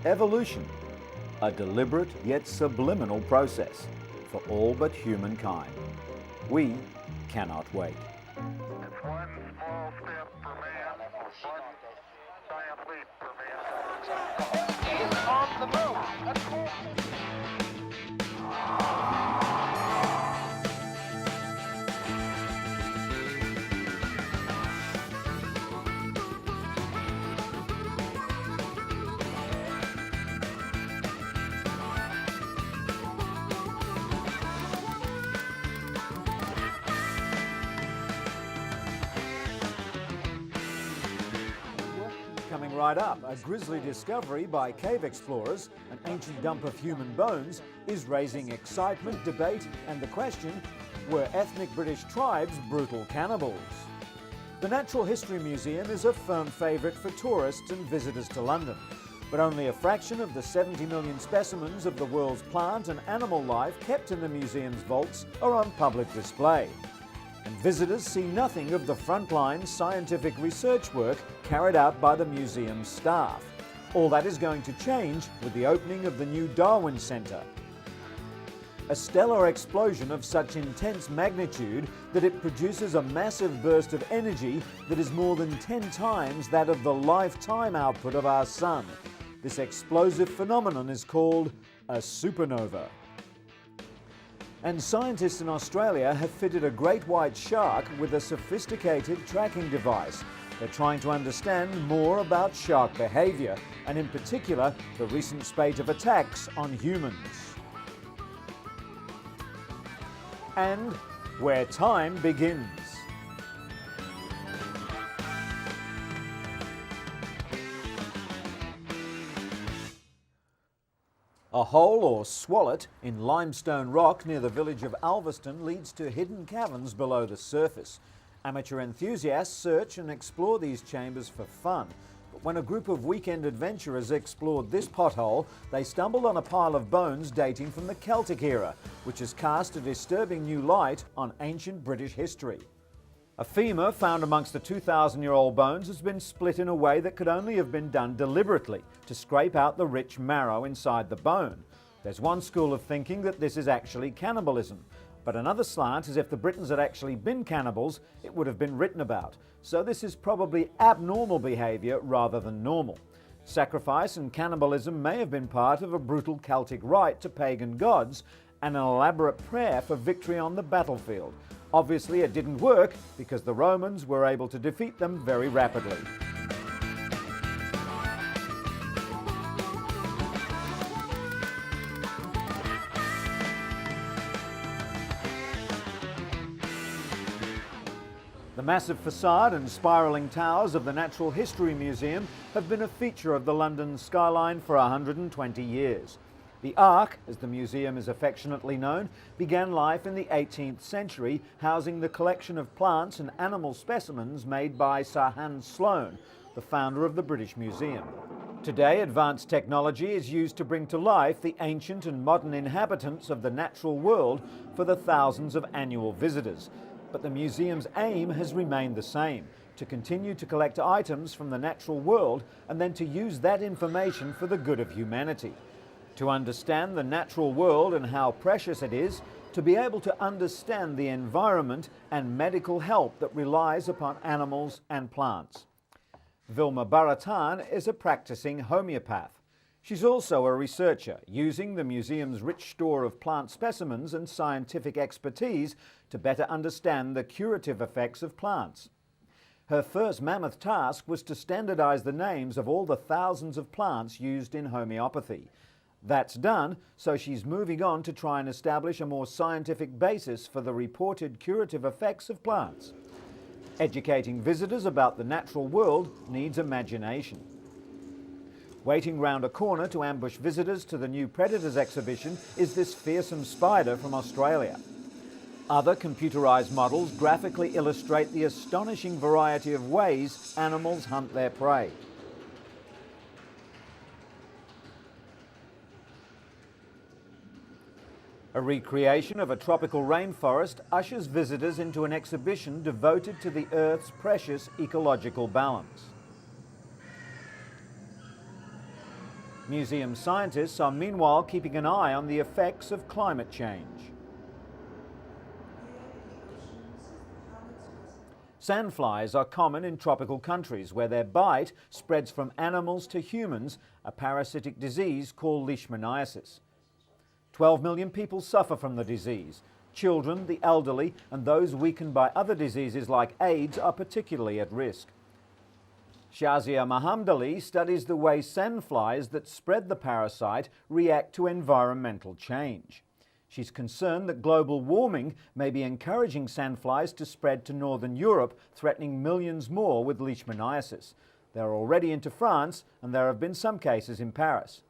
Evolution, a deliberate yet subliminal process for all but humankind. We cannot wait. It's one small step for man, one giant leap for mankind. He's on the move. Coming right up, a grisly discovery by cave explorers, an ancient dump of human bones, is raising excitement, debate, and the question, were ethnic British tribes brutal cannibals? The Natural History Museum is a firm favourite for tourists and visitors to London, but only a fraction of the 70 million specimens of the world's plant and animal life kept in the museum's vaults are on public display. And visitors see nothing of the frontline scientific research work carried out by the museum's staff. All that is going to change with the opening of the new Darwin Centre. A stellar explosion of such intense magnitude that it produces a massive burst of energy that is more than 10 times that of the lifetime output of our Sun. This explosive phenomenon is called a supernova. And scientists in Australia have fitted a great white shark with a sophisticated tracking device. They're trying to understand more about shark behaviour, and in particular, the recent spate of attacks on humans. And where time begins. A hole or swallet in limestone rock near the village of Alveston leads to hidden caverns below the surface. Amateur enthusiasts search and explore these chambers for fun. But when a group of weekend adventurers explored this pothole, they stumbled on a pile of bones dating from the Celtic era, which has cast a disturbing new light on ancient British history. A femur found amongst the 2,000-year-old bones has been split in a way that could only have been done deliberately to scrape out the rich marrow inside the bone. There's one school of thinking that this is actually cannibalism, but another slant is if the Britons had actually been cannibals, it would have been written about. So this is probably abnormal behaviour rather than normal. Sacrifice and cannibalism may have been part of a brutal Celtic rite to pagan gods and an elaborate prayer for victory on the battlefield. Obviously, it didn't work because the Romans were able to defeat them very rapidly. The massive facade and spiralling towers of the Natural History Museum have been a feature of the London skyline for 120 years. The Ark, as the museum is affectionately known, began life in the 18th century, housing the collection of plants and animal specimens made by Sir Hans Sloane, the founder of the British Museum. Today, advanced technology is used to bring to life the ancient and modern inhabitants of the natural world for the thousands of annual visitors. But the museum's aim has remained the same: to continue to collect items from the natural world and then to use that information for the good of humanity. To understand the natural world and how precious it is, to be able to understand the environment and medical help that relies upon animals and plants. Vilma Baratan is a practicing homeopath. She's also a researcher, using the museum's rich store of plant specimens and scientific expertise to better understand the curative effects of plants. Her first mammoth task was to standardize the names of all the thousands of plants used in homeopathy. That's done, so she's moving on to try and establish a more scientific basis for the reported curative effects of plants. Educating visitors about the natural world needs imagination. Waiting round a corner to ambush visitors to the new Predators exhibition is this fearsome spider from Australia. Other computerized models graphically illustrate the astonishing variety of ways animals hunt their prey. A recreation of a tropical rainforest ushers visitors into an exhibition devoted to the Earth's precious ecological balance. Museum scientists are meanwhile keeping an eye on the effects of climate change. Sandflies are common in tropical countries where their bite spreads from animals to humans, a parasitic disease called leishmaniasis. 12 million people suffer from the disease. Children, the elderly, and those weakened by other diseases like AIDS are particularly at risk. Shazia Mahamdali studies the way sandflies that spread the parasite react to environmental change. She's concerned that global warming may be encouraging sandflies to spread to northern Europe, threatening millions more with leishmaniasis. They're already into France, and there have been some cases in Paris.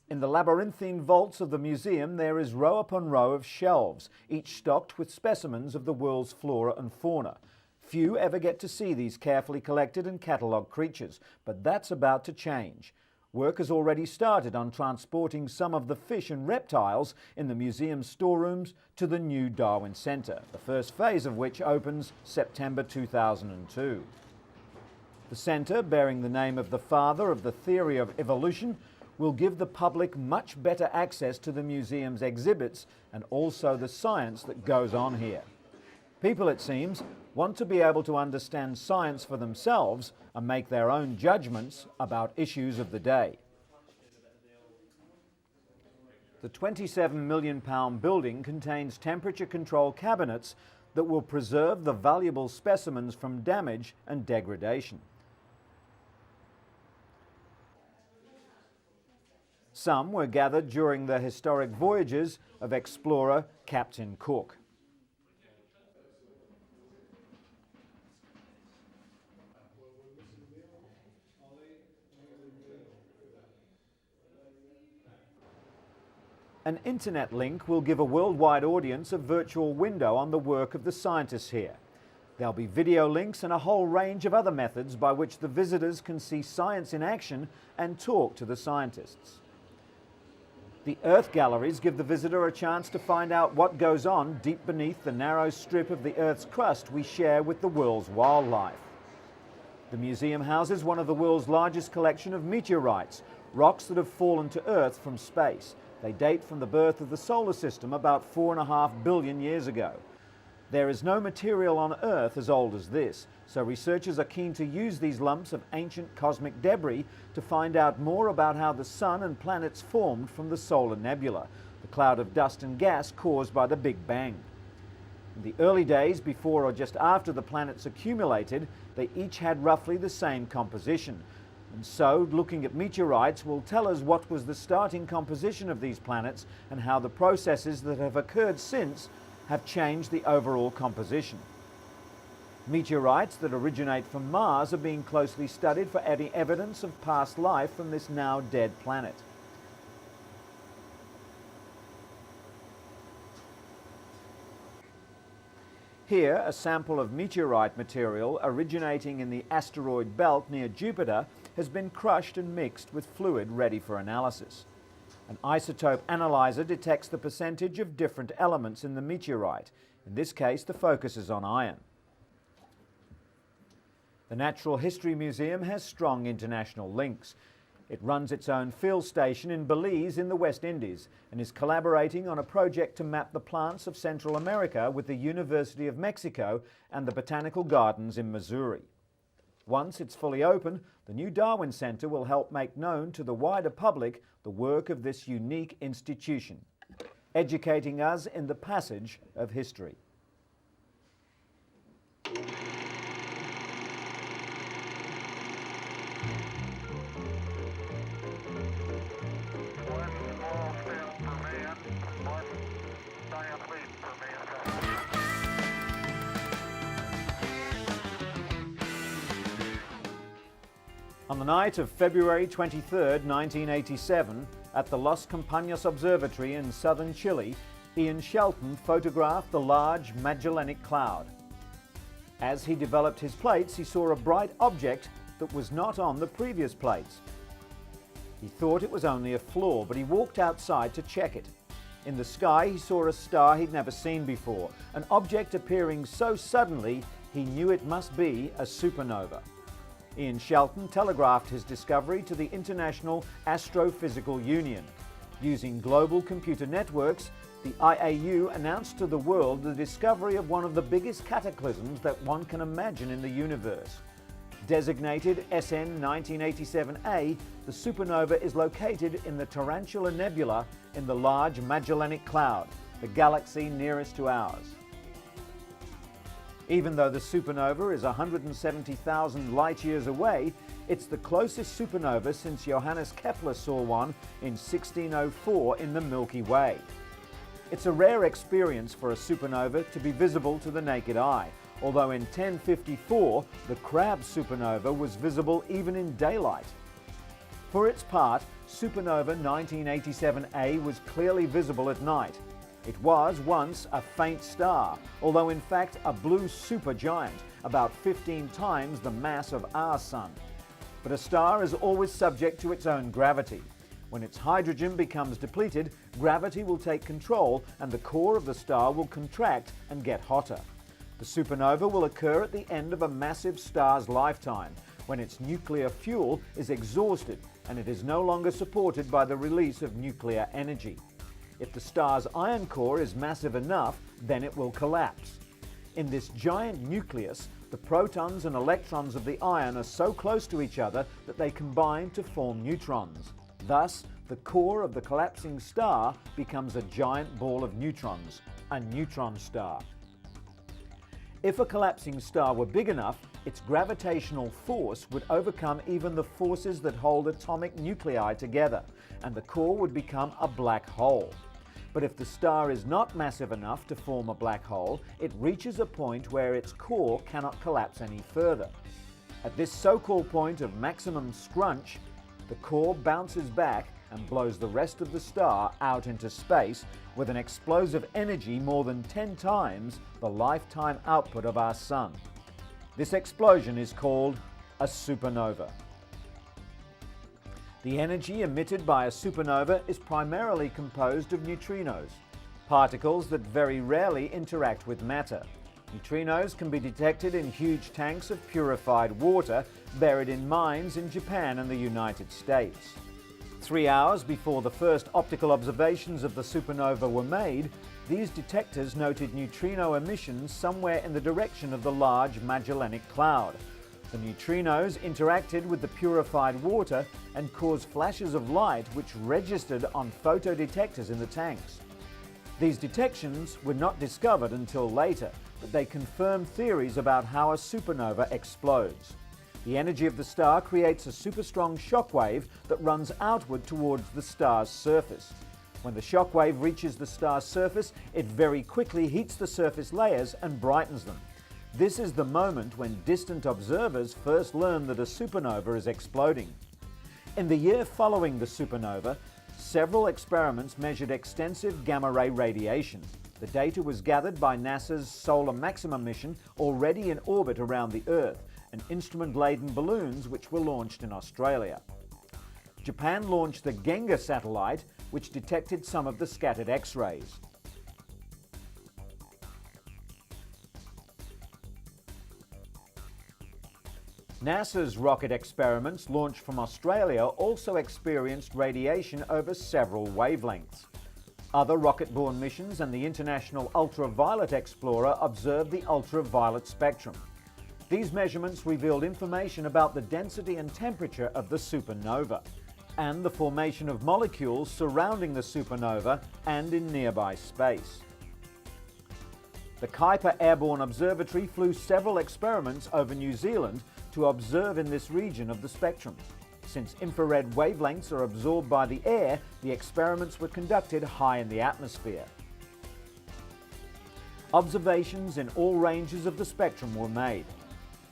In the labyrinthine vaults of the museum, there is row upon row of shelves, each stocked with specimens of the world's flora and fauna. Few ever get to see these carefully collected and catalogued creatures, but that's about to change. Work has already started on transporting some of the fish and reptiles in the museum's storerooms to the new Darwin Centre, the first phase of which opens September 2002. The centre, bearing the name of the father of the theory of evolution, will give the public much better access to the museum's exhibits and also the science that goes on here. People, it seems, want to be able to understand science for themselves and make their own judgments about issues of the day. The £27 million building contains temperature-control cabinets that will preserve the valuable specimens from damage and degradation. Some were gathered during the historic voyages of explorer Captain Cook. An internet link will give a worldwide audience a virtual window on the work of the scientists here. There'll be video links and a whole range of other methods by which the visitors can see science in action and talk to the scientists. The Earth galleries give the visitor a chance to find out what goes on deep beneath the narrow strip of the Earth's crust we share with the world's wildlife. The museum houses one of the world's largest collection of meteorites, rocks that have fallen to Earth from space. They date from the birth of the solar system about 4.5 billion years ago. There is no material on Earth as old as this, so researchers are keen to use these lumps of ancient cosmic debris to find out more about how the Sun and planets formed from the solar nebula, the cloud of dust and gas caused by the Big Bang. In the early days, before or just after the planets accumulated, they each had roughly the same composition. And so, looking at meteorites will tell us what was the starting composition of these planets and how the processes that have occurred since have changed the overall composition. Meteorites that originate from Mars are being closely studied for any evidence of past life from this now dead planet. Here, a sample of meteorite material originating in the asteroid belt near Jupiter has been crushed and mixed with fluid ready for analysis. An isotope analyzer detects the percentage of different elements in the meteorite. In this case, the focus is on iron. The Natural History Museum has strong international links. It runs its own field station in Belize in the West Indies and is collaborating on a project to map the plants of Central America with the University of Mexico and the Botanical Gardens in Missouri. Once it's fully open, the new Darwin Centre will help make known to the wider public the work of this unique institution, educating us in the passage of history. One small step for man, one giant leap for mankind. On the night of February 23, 1987, at the Los Campanas Observatory in southern Chile, Ian Shelton photographed the large Magellanic Cloud. As he developed his plates, he saw a bright object that was not on the previous plates. He thought it was only a flaw, but he walked outside to check it. In the sky, he saw a star he'd never seen before, an object appearing so suddenly he knew it must be a supernova. Ian Shelton telegraphed his discovery to the International Astrophysical Union. Using global computer networks, the IAU announced to the world the discovery of one of the biggest cataclysms that one can imagine in the universe. Designated SN 1987A, the supernova is located in the Tarantula Nebula in the Large Magellanic Cloud, the galaxy nearest to ours. Even though the supernova is 170,000 light-years away, it's the closest supernova since Johannes Kepler saw one in 1604 in the Milky Way. It's a rare experience for a supernova to be visible to the naked eye, although in 1054 the Crab supernova was visible even in daylight. For its part, supernova 1987A was clearly visible at night. It was once a faint star, although in fact a blue supergiant, about 15 times the mass of our Sun. But a star is always subject to its own gravity. When its hydrogen becomes depleted, gravity will take control and the core of the star will contract and get hotter. The supernova will occur at the end of a massive star's lifetime, when its nuclear fuel is exhausted and it is no longer supported by the release of nuclear energy. If the star's iron core is massive enough, then it will collapse. In this giant nucleus, the protons and electrons of the iron are so close to each other that they combine to form neutrons. Thus, the core of the collapsing star becomes a giant ball of neutrons, a neutron star. If a collapsing star were big enough, its gravitational force would overcome even the forces that hold atomic nuclei together, and the core would become a black hole. But if the star is not massive enough to form a black hole, it reaches a point where its core cannot collapse any further. At this so-called point of maximum scrunch, the core bounces back and blows the rest of the star out into space with an explosive energy more than 10 times the lifetime output of our Sun. This explosion is called a supernova. The energy emitted by a supernova is primarily composed of neutrinos, particles that very rarely interact with matter. Neutrinos can be detected in huge tanks of purified water buried in mines in Japan and the United States. 3 hours before the first optical observations of the supernova were made, these detectors noted neutrino emissions somewhere in the direction of the Large Magellanic Cloud. The neutrinos interacted with the purified water and caused flashes of light which registered on photodetectors in the tanks. These detections were not discovered until later, but they confirmed theories about how a supernova explodes. The energy of the star creates a super-strong shockwave that runs outward towards the star's surface. When the shockwave reaches the star's surface, it very quickly heats the surface layers and brightens them. This is the moment when distant observers first learn that a supernova is exploding. In the year following the supernova, several experiments measured extensive gamma-ray radiation. The data was gathered by NASA's Solar Maxima mission already in orbit around the Earth, and instrument-laden balloons which were launched in Australia. Japan launched the Genga satellite, which detected some of the scattered X-rays. NASA's rocket experiments launched from Australia also experienced radiation over several wavelengths. Other rocket-borne missions and the International Ultraviolet Explorer observed the ultraviolet spectrum. These measurements revealed information about the density and temperature of the supernova and the formation of molecules surrounding the supernova and in nearby space. The Kuiper Airborne Observatory flew several experiments over New Zealand to observe in this region of the spectrum. Since infrared wavelengths are absorbed by the air, the experiments were conducted high in the atmosphere. Observations in all ranges of the spectrum were made.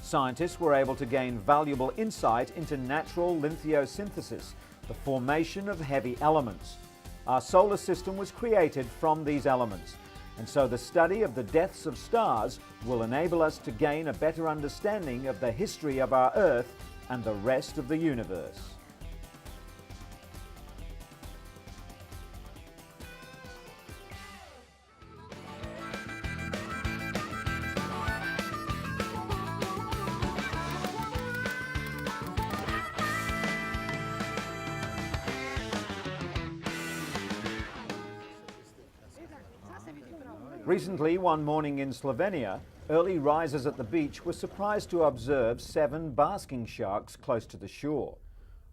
Scientists were able to gain valuable insight into natural lithiosynthesis, the formation of heavy elements. Our solar system was created from these elements, and so the study of the deaths of stars will enable us to gain a better understanding of the history of our Earth and the rest of the universe. Recently, one morning in Slovenia, early risers at the beach were surprised to observe 7 basking sharks close to the shore.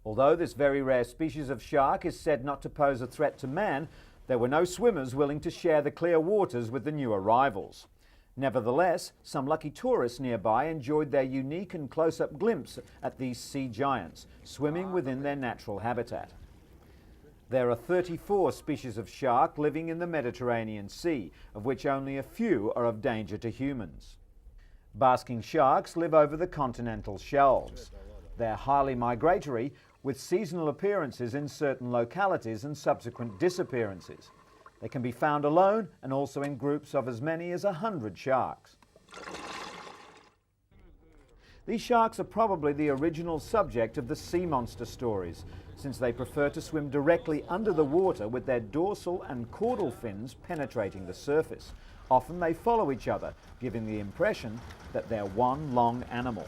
Although this very rare species of shark is said not to pose a threat to man, there were no swimmers willing to share the clear waters with the new arrivals. Nevertheless, some lucky tourists nearby enjoyed their unique and close-up glimpse at these sea giants, swimming within their natural habitat. There are 34 species of shark living in the Mediterranean Sea, of which only a few are of danger to humans. Basking sharks live over the continental shelves. They're highly migratory, with seasonal appearances in certain localities and subsequent disappearances. They can be found alone and also in groups of as many as 100 sharks. These sharks are probably the original subject of the sea monster stories, since they prefer to swim directly under the water with their dorsal and caudal fins penetrating the surface. Often they follow each other, giving the impression that they're one long animal.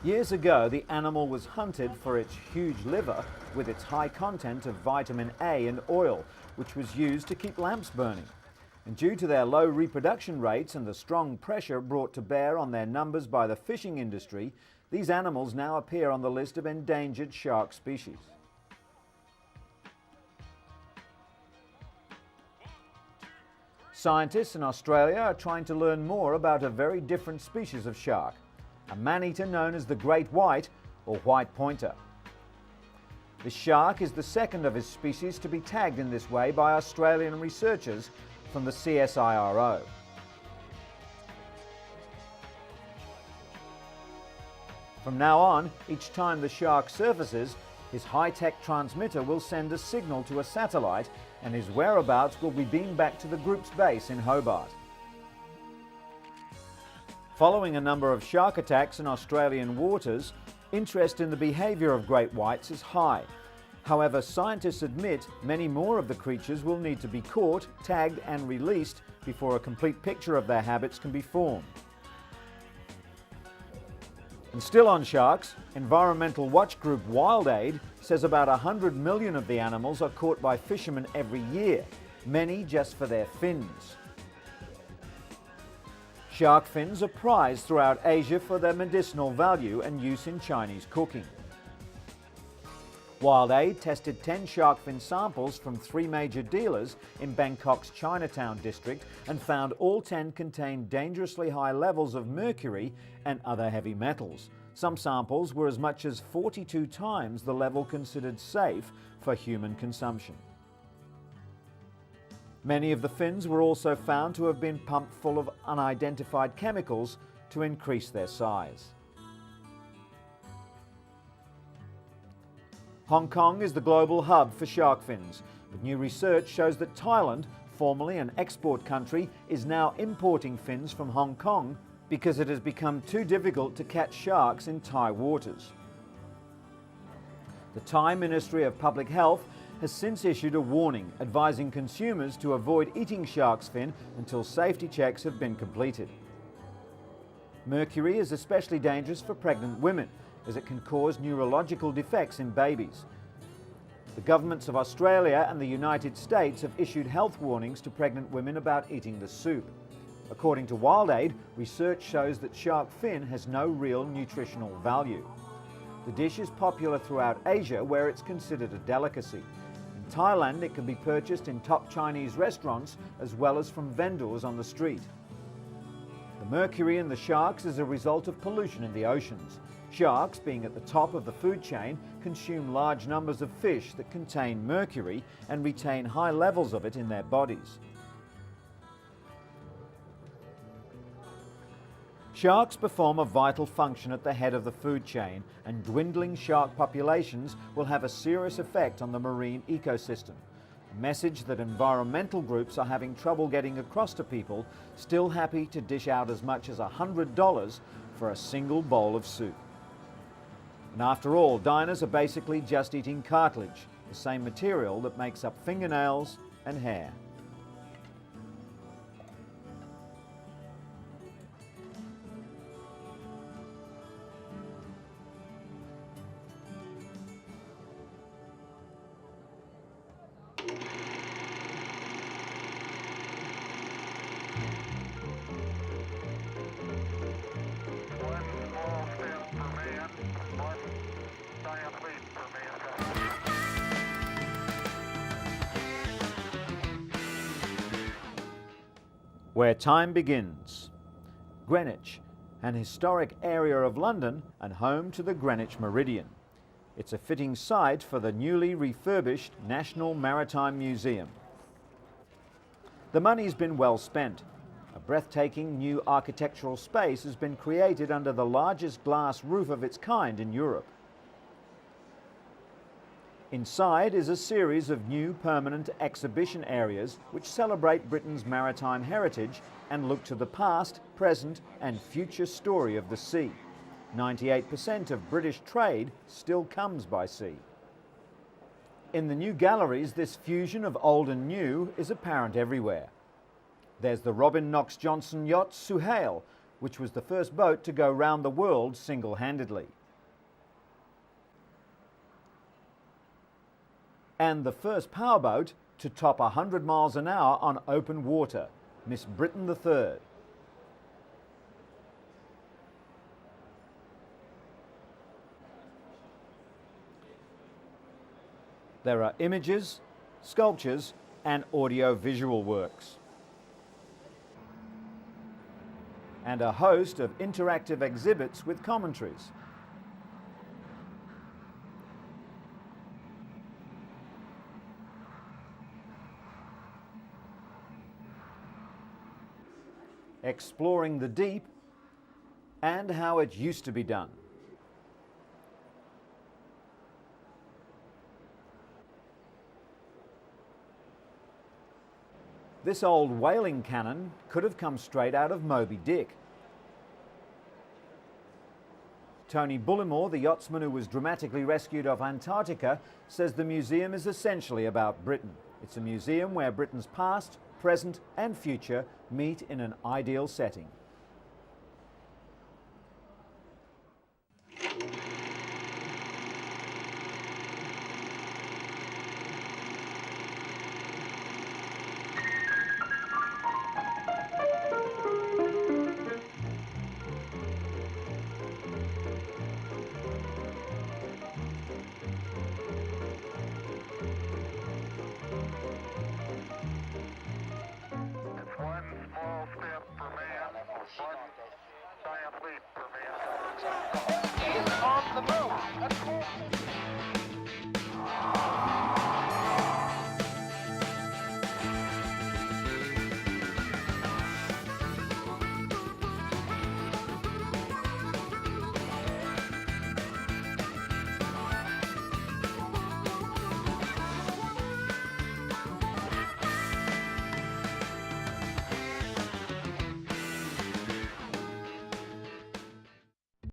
Years ago, the animal was hunted for its huge liver with its high content of vitamin A and oil, which was used to keep lamps burning. And due to their low reproduction rates and the strong pressure brought to bear on their numbers by the fishing industry, these animals now appear on the list of endangered shark species. Scientists in Australia are trying to learn more about a very different species of shark, a man-eater known as the great white or white pointer. The shark is the second of his species to be tagged in this way by Australian researchers from the CSIRO. From now on, each time the shark surfaces, his high-tech transmitter will send a signal to a satellite and his whereabouts will be beamed back to the group's base in Hobart. Following a number of shark attacks in Australian waters, interest in the behaviour of great whites is high. However, scientists admit many more of the creatures will need to be caught, tagged and released before a complete picture of their habits can be formed. And still on sharks, environmental watch group WildAid says about 100 million of the animals are caught by fishermen every year, many just for their fins. Shark fins are prized throughout Asia for their medicinal value and use in Chinese cooking. WildAid tested 10 shark fin samples from 3 major dealers in Bangkok's Chinatown district and found all 10 contained dangerously high levels of mercury and other heavy metals. Some samples were as much as 42 times the level considered safe for human consumption. Many of the fins were also found to have been pumped full of unidentified chemicals to increase their size. Hong Kong is the global hub for shark fins, but new research shows that Thailand, formerly an export country, is now importing fins from Hong Kong because it has become too difficult to catch sharks in Thai waters. The Thai Ministry of Public Health has since issued a warning advising consumers to avoid eating shark's fin until safety checks have been completed. Mercury is especially dangerous for pregnant women, as it can cause neurological defects in babies. The governments of Australia and the United States have issued health warnings to pregnant women about eating the soup. According to WildAid, research shows that shark fin has no real nutritional value. The dish is popular throughout Asia, where it's considered a delicacy. In Thailand, it can be purchased in top Chinese restaurants as well as from vendors on the street. The mercury in the sharks is a result of pollution in the oceans. Sharks, being at the top of the food chain, consume large numbers of fish that contain mercury and retain high levels of it in their bodies. Sharks perform a vital function at the head of the food chain, and dwindling shark populations will have a serious effect on the marine ecosystem. A message that environmental groups are having trouble getting across to people still happy to dish out as much as $100 for a single bowl of soup. And after all, diners are basically just eating cartilage, the same material that makes up fingernails and hair. Where time begins. Greenwich, an historic area of London and home to the Greenwich Meridian. It's a fitting site for the newly refurbished National Maritime Museum. The money's been well spent. A breathtaking new architectural space has been created under the largest glass roof of its kind in Europe. Inside is a series of new permanent exhibition areas which celebrate Britain's maritime heritage and look to the past, present and future story of the sea. 98% of British trade still comes by sea. In the new galleries, this fusion of old and new is apparent everywhere. There's the Robin Knox Johnson yacht Suhail, which was the first boat to go round the world single-handedly. And the first powerboat to top 100 miles an hour on open water, Miss Britain III. There are images, sculptures and audio-visual works. And a host of interactive exhibits with commentaries. Exploring the deep and how it used to be done. This old whaling cannon could have come straight out of Moby Dick. Tony Bullimore, the yachtsman who was dramatically rescued off Antarctica, says the museum is essentially about Britain. It's a museum where Britain's past, present and future meet in an ideal setting. One small step for man, one giant leap for mankind. Is on the move.